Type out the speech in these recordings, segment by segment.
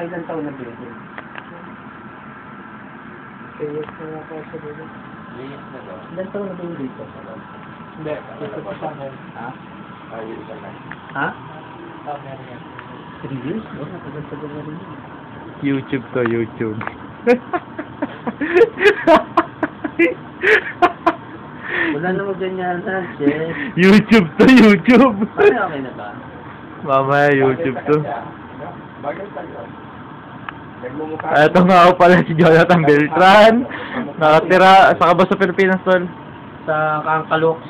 Nakailan taon na building? Kaya na ako sa building. Linis na to. Ilan taon na building dito? Hindi. Ito pa sa akin. Ha? Ay, isa lang. Ha? Meron yan. 3 years? Oh, natagal-tagal na rin yun. YouTube to, YouTube. Wala namang ganyan na, Jess. YouTube to, YouTube. Ay, okay na ba? Mamaya YouTube to. Bagay tayo. Nagmumukha. Ito nga ako pala si Jonathan Beltran. Nakatira, sa ba sa Pilipinas, tol? Sa Kangkalok.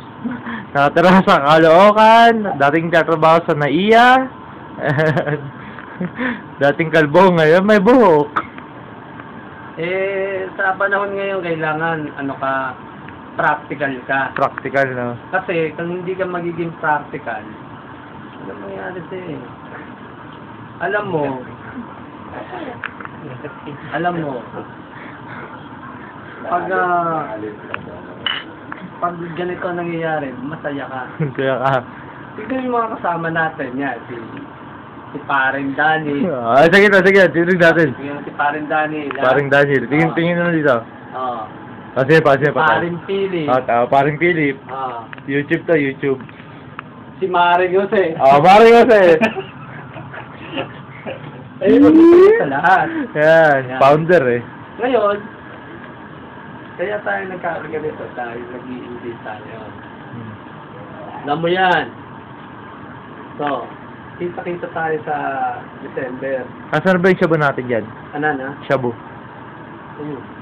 Nakatira sa Caloocan. Dating tatrabaho sa NAIA. Dating kalbo, ngayon may buhok. Sa panahon ngayon, kailangan, practical ka. Practical, no? Kasi, kung hindi ka magiging practical, ano mangyari sa'yo eh? Alam mo, pag ganito nangyayari, masaya ka. Kaya ka. Tignan yung mga kasama natin, yan, si Paring Danny. Sige na, sige. Tinig natin. Yung si Paring Danny. Paring Daniel. Tingin na dito. Oo. Sige, sige. Paring Pili. Paring Philip. Oo. YouTube to, YouTube. Si Maring Jose. Paring Jose. Ayun, sa lahat. Yan, founder eh. Ngayon, kaya tayo nagkakaganito, tayo nag-i-invite tayo. Alam mo yan. So, kita-kita tayo sa December. Asan ba yung shabu natin dyan? Ano na? Shabu. Ayun.